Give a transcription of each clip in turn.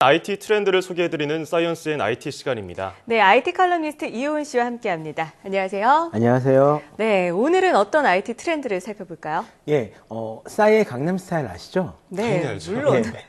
IT 트렌드를 소개해드리는 사이언스 앤 IT 시간입니다. 네, IT 칼럼니스트 이효은 씨와 함께합니다. 안녕하세요. 안녕하세요. 네, 오늘은 어떤 IT 트렌드를 살펴볼까요? 예, 싸이의 강남스타일 아시죠? 네, 알죠. 물론. 네.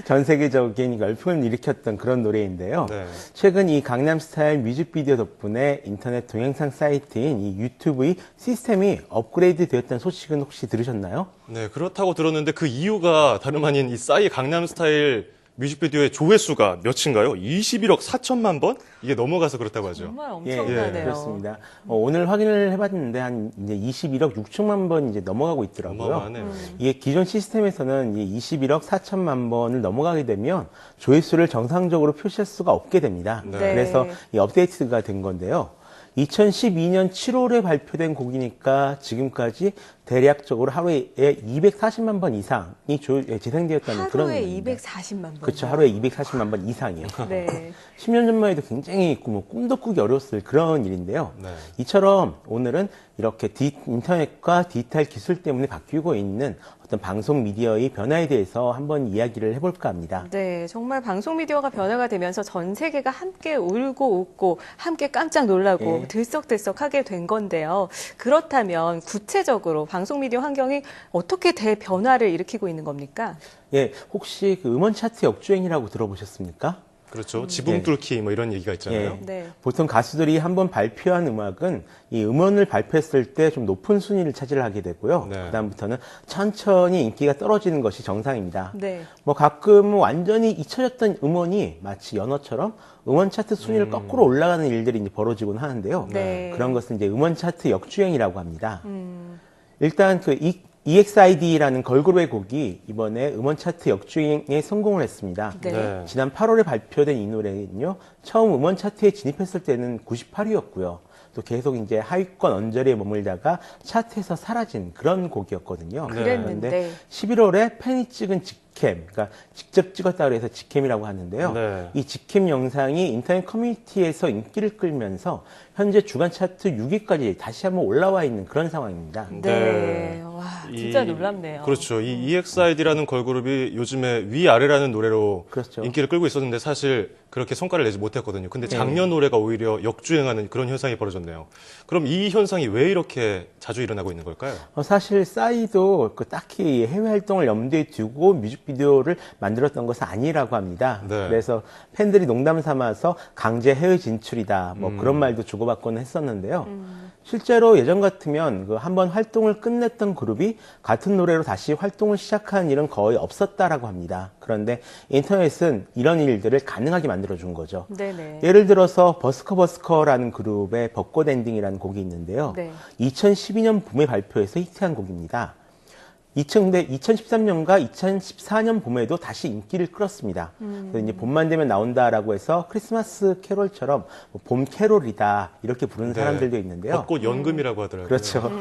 전 세계적인 열풍을 일으켰던 그런 노래인데요. 네. 최근 이 강남스타일 뮤직비디오 덕분에 인터넷 동영상 사이트인 이 유튜브의 시스템이 업그레이드 되었다는 소식은 혹시 들으셨나요? 네, 그렇다고 들었는데 그 이유가 다름 아닌 이 싸이의 강남스타일 뮤직비디오의 조회수가 몇인가요? 21억 4천만 번? 이게 넘어가서 그렇다고 하죠. 정말 예, 엄청나네요. 그렇습니다. 오늘 확인을 해봤는데 한 이제 21억 6천만 번 이제 넘어가고 있더라고요. 어마어마하네요. 이게 기존 시스템에서는 21억 4천만 번을 넘어가게 되면 조회수를 정상적으로 표시할 수가 없게 됩니다. 네. 그래서 이 업데이트가 된 건데요. 2012년 7월에 발표된 곡이니까 지금까지 대략적으로 하루에 240만 번 이상이 재생되었다는 그런 하루에 겁니다. 240만 번. 그렇죠. 하루에 240만 번 이상이요. 네. 10년 전만 해도 굉장히 꿈도 꾸기 어려웠을 그런 일인데요. 네. 이처럼 오늘은 이렇게 인터넷과 디지털 기술 때문에 바뀌고 있는 어떤 방송 미디어의 변화에 대해서 한번 이야기를 해볼까 합니다. 네, 정말 방송 미디어가 변화가 되면서 전 세계가 함께 울고 웃고 함께 깜짝 놀라고 예. 들썩들썩하게 된 건데요. 그렇다면 구체적으로 방송 미디어 환경이 어떻게 대변화를 일으키고 있는 겁니까? 예, 혹시 그 음원 차트 역주행이라고 들어보셨습니까? 그렇죠. 지붕 뚫기 뭐 이런 얘기가 있잖아요. 예. 네. 보통 가수들이 한번 발표한 음악은 이 음원을 발표했을 때 좀 높은 순위를 차지하게 되고요. 네. 그다음부터는 천천히 인기가 떨어지는 것이 정상입니다. 네. 뭐 가끔 완전히 잊혀졌던 음원이 마치 연어처럼 음원 차트 순위를 거꾸로 올라가는 일들이 이제 벌어지곤 하는데요. 네. 그런 것은 이제 음원 차트 역주행이라고 합니다. 일단 그 EXID라는 걸그룹의 곡이 이번에 음원 차트 역주행에 성공을 했습니다. 네. 네. 지난 8월에 발표된 이 노래는요, 처음 음원 차트에 진입했을 때는 98위였고요. 또 계속 이제 하위권 언저리에 머물다가 차트에서 사라진 그런 곡이었거든요. 그랬는데. 그런데 11월에 팬이 찍은 직캠, 그러니까 직접 찍었다 그래서 직캠이라고 하는데요. 네. 이 직캠 영상이 인터넷 커뮤니티에서 인기를 끌면서 현재 주간 차트 6위까지 다시 한번 올라와 있는 그런 상황입니다. 네. 와, 진짜 놀랍네요. 그렇죠. 이 EXID라는 걸그룹이 요즘에 위아래라는 노래로 그렇죠. 인기를 끌고 있었는데 사실 그렇게 성과를 내지 못했거든요. 근데 작년 노래가 오히려 역주행하는 그런 현상이 벌어졌네요. 그럼 이 현상이 왜 이렇게 자주 일어나고 있는 걸까요? 사실 싸이도 딱히 해외 활동을 염두에 두고 뮤직비디오를 만들었던 것은 아니라고 합니다. 네. 그래서 팬들이 농담 삼아서 강제 해외 진출이다 뭐 그런 말도 주고받고는 했었는데요. 실제로 예전 같으면 그 한번 활동을 끝냈던 그룹이 같은 노래로 다시 활동을 시작하는 일은 거의 없었다라고 합니다. 그런데 인터넷은 이런 일들을 가능하게 만들어준 거죠. 네네. 예를 들어서 버스커라는 그룹의 벚꽃 엔딩이라는 곡이 있는데요. 네. 2012년 봄에 발표해서 히트한 곡입니다. 2013년과 2014년 봄에도 다시 인기를 끌었습니다. 그래서 이제 봄만 되면 나온다라고 해서 크리스마스 캐롤처럼 봄 캐롤이다 이렇게 부르는 네. 사람들도 있는데요. 벚꽃 연금이라고 하더라고요. 그렇죠.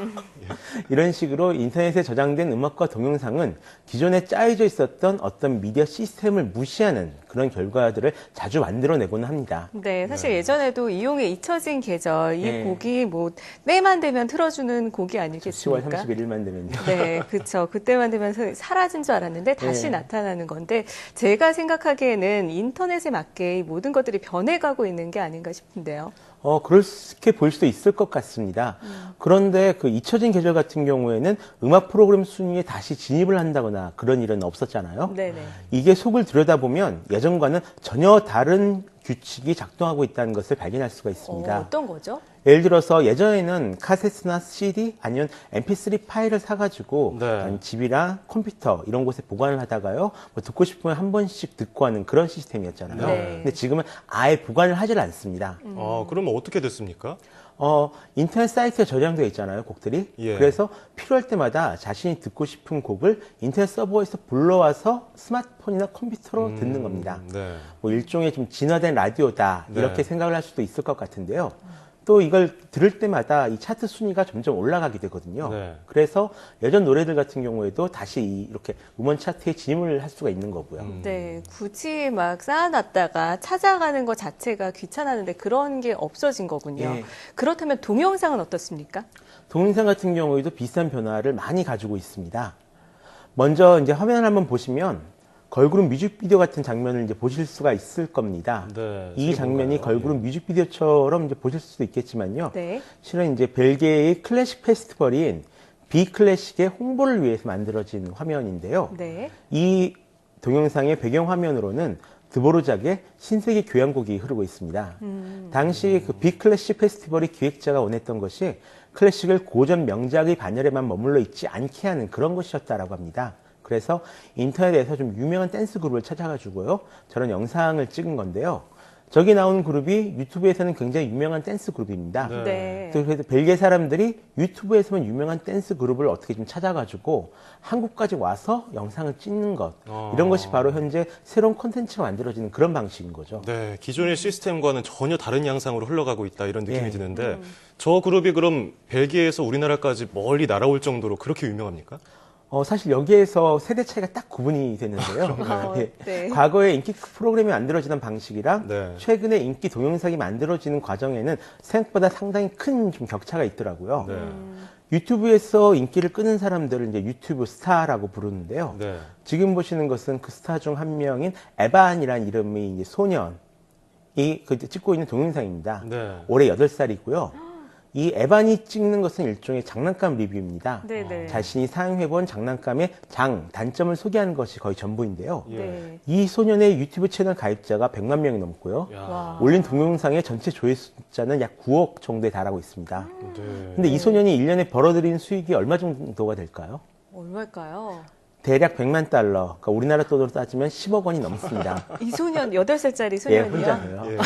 이런 식으로 인터넷에 저장된 음악과 동영상은 기존에 짜여져 있었던 어떤 미디어 시스템을 무시하는 그런 결과들을 자주 만들어내곤 합니다. 네, 사실 예전에도 이용의 잊혀진 계절, 이 네. 곡이 뭐 때만 되면 틀어주는 곡이 10월 아니겠습니까? 31일만 되면요. 네, 그렇죠. 그때만 되면 사라진 줄 알았는데 다시 네. 나타나는 건데 제가 생각하기에는 인터넷에 맞게 이 모든 것들이 변해가고 있는 게 아닌가 싶은데요. 그렇게 볼 수도 있을 것 같습니다. 그런데 그 잊혀진 계절 같은 경우에는 음악 프로그램 순위에 다시 진입을 한다거나 그런 일은 없었잖아요. 네네. 이게 속을 들여다보면 예전과는 전혀 다른 규칙이 작동하고 있다는 것을 발견할 수가 있습니다. 어떤 거죠? 예를 들어서 예전에는 카세트나 CD 아니면 MP3 파일을 사가지고 네. 집이랑 컴퓨터 이런 곳에 보관을 하다가요. 뭐 듣고 싶으면 한 번씩 듣고 하는 그런 시스템이었잖아요. 네. 근데 지금은 아예 보관을 하질 않습니다. 그러면 어떻게 됐습니까? 인터넷 사이트에 저장되어 있잖아요, 곡들이. 예. 그래서 필요할 때마다 자신이 듣고 싶은 곡을 인터넷 서버에서 불러와서 스마트폰이나 컴퓨터로 듣는 겁니다. 네. 뭐 일종의 좀 진화된 라디오다 네. 이렇게 생각을 할 수도 있을 것 같은데요. 또 이걸 들을 때마다 이 차트 순위가 점점 올라가게 되거든요. 네. 그래서 예전 노래들 같은 경우에도 다시 이렇게 음원 차트에 진입을 할 수가 있는 거고요. 네, 굳이 막 쌓아놨다가 찾아가는 것 자체가 귀찮았는데 그런 게 없어진 거군요. 예. 그렇다면 동영상은 어떻습니까? 동영상 같은 경우에도 비슷한 변화를 많이 가지고 있습니다. 먼저 이제 화면을 한번 보시면 걸그룹 뮤직비디오 같은 장면을 이제 보실 수가 있을 겁니다. 네, 이 장면이 걸그룹 뮤직비디오처럼 이제 보실 수도 있겠지만요. 네. 실은 이제 벨기에의 클래식 페스티벌인 비클래식의 홍보를 위해서 만들어진 화면인데요. 네. 이 동영상의 배경 화면으로는 드보르작의 신세계 교향곡이 흐르고 있습니다. 당시 그 비클래식 페스티벌의 기획자가 원했던 것이 클래식을 고전 명작의 반열에만 머물러 있지 않게 하는 그런 것이었다라고 합니다. 그래서 인터넷에서 좀 유명한 댄스 그룹을 찾아가지고요. 저런 영상을 찍은 건데요. 저기 나오는 그룹이 유튜브에서는 굉장히 유명한 댄스 그룹입니다. 네. 그래서 벨기에 사람들이 유튜브에서만 유명한 댄스 그룹을 어떻게 좀 찾아가지고 한국까지 와서 영상을 찍는 것. 이런 것이 바로 현재 새로운 콘텐츠가 만들어지는 그런 방식인 거죠. 네, 기존의 시스템과는 전혀 다른 양상으로 흘러가고 있다 이런 느낌이 예. 드는데 저 그룹이 그럼 벨기에에서 우리나라까지 멀리 날아올 정도로 그렇게 유명합니까? 사실 여기에서 세대 차이가 딱 구분이 되는데요. 예. 네. 과거에 인기 프로그램이 만들어지던 방식이랑 네. 최근에 인기 동영상이 만들어지는 과정에는 생각보다 상당히 큰 좀 격차가 있더라고요. 네. 유튜브에서 인기를 끄는 사람들을 이제 유튜브 스타라고 부르는데요. 네. 지금 보시는 것은 그 스타 중 한 명인 에반이라는 이름의 이제 소년이 그 찍고 있는 동영상입니다. 네. 올해 8살이고요. 이 에반이 찍는 것은 일종의 장난감 리뷰입니다. 네네. 자신이 사용해본 장난감의 단점을 소개하는 것이 거의 전부인데요. 예. 네. 이 소년의 유튜브 채널 가입자가 100만 명이 넘고요. 야. 와. 올린 동영상의 전체 조회수 숫자는 약 9억 정도에 달하고 있습니다. 네. 근데 이 소년이 1년에 벌어들인 수익이 얼마 정도가 될까요? 얼마일까요? 대략 100만 달러, 그러니까 우리나라 돈으로 따지면 10억 원이 넘습니다. 이 소년, 8살짜리 예, 소년이요? 혼자서요. 예.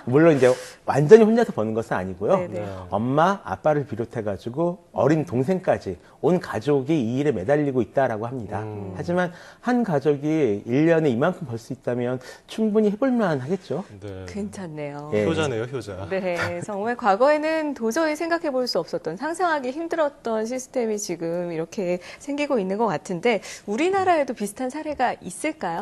물론 이제 완전히 혼자서 버는 것은 아니고요. 네네. 엄마, 아빠를 비롯해가지고 어린 동생까지 온 가족이 이 일에 매달리고 있다라고 합니다. 하지만 한 가족이 1년에 이만큼 벌 수 있다면 충분히 해볼만 하겠죠. 네. 괜찮네요. 예. 효자네요, 효자. 네, 정말 과거에는 도저히 생각해 볼 수 없었던, 상상하기 힘들었던 시스템이 지금 이렇게 생기고 있는 것 같은데, 우리나라에도 비슷한 사례가 있을까요?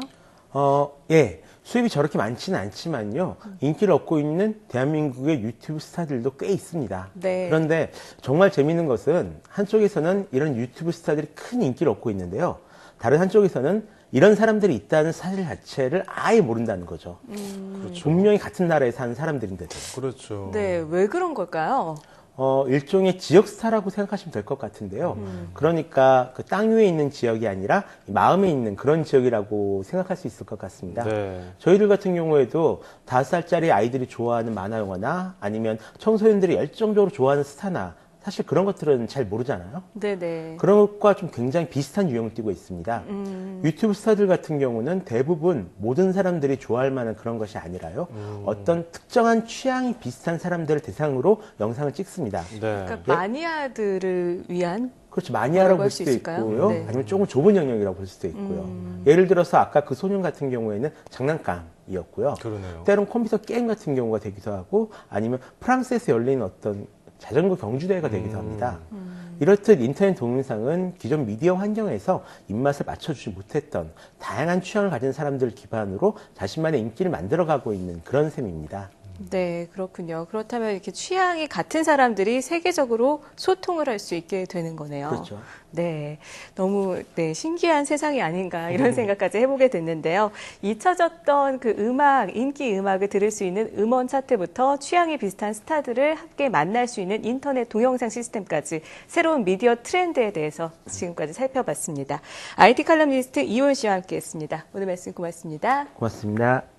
예. 수입이 저렇게 많지는 않지만요. 인기를 얻고 있는 대한민국의 유튜브 스타들도 꽤 있습니다. 네. 그런데 정말 재미있는 것은 한쪽에서는 이런 유튜브 스타들이 큰 인기를 얻고 있는데요. 다른 한쪽에서는 이런 사람들이 있다는 사실 자체를 아예 모른다는 거죠. 그렇죠. 분명히 같은 나라에 사는 사람들인데도. 그렇죠. 네, 왜 그런 걸까요? 일종의 지역 스타라고 생각하시면 될 것 같은데요. 그러니까 그 땅 위에 있는 지역이 아니라 마음에 있는 그런 지역이라고 생각할 수 있을 것 같습니다. 네. 저희들 같은 경우에도 5살짜리 아이들이 좋아하는 만화 영화나 아니면 청소년들이 열정적으로 좋아하는 스타나 사실 그런 것들은 잘 모르잖아요. 네네. 그런 것과 좀 굉장히 비슷한 유형을 띠고 있습니다. 유튜브 스타들 같은 경우는 대부분 모든 사람들이 좋아할 만한 그런 것이 아니라요. 어떤 특정한 취향이 비슷한 사람들을 대상으로 영상을 찍습니다. 네. 그러니까 마니아들을 위한 그렇죠. 마니아라고 뭐라고 볼 할수 수도 있을까요? 있고요. 네. 아니면 조금 좁은 영역이라고 볼 수도 있고요. 예를 들어서 아까 그 소년 같은 경우에는 장난감이었고요. 그러네요. 때론 컴퓨터 게임 같은 경우가 되기도 하고 아니면 프랑스에서 열린 어떤 자전거 경주대회가 되기도 합니다. 이렇듯 인터넷 동영상은 기존 미디어 환경에서 입맛을 맞춰주지 못했던 다양한 취향을 가진 사람들을 기반으로 자신만의 인기를 만들어가고 있는 그런 셈입니다. 네, 그렇군요. 그렇다면 이렇게 취향이 같은 사람들이 세계적으로 소통을 할 수 있게 되는 거네요. 그렇죠. 네, 너무 신기한 세상이 아닌가 이런 생각까지 해보게 됐는데요. 잊혀졌던 그 인기 음악을 들을 수 있는 음원 차트부터 취향이 비슷한 스타들을 함께 만날 수 있는 인터넷 동영상 시스템까지 새로운 미디어 트렌드에 대해서 지금까지 살펴봤습니다. IT 칼럼니스트 이효은 씨와 함께했습니다. 오늘 말씀 고맙습니다. 고맙습니다.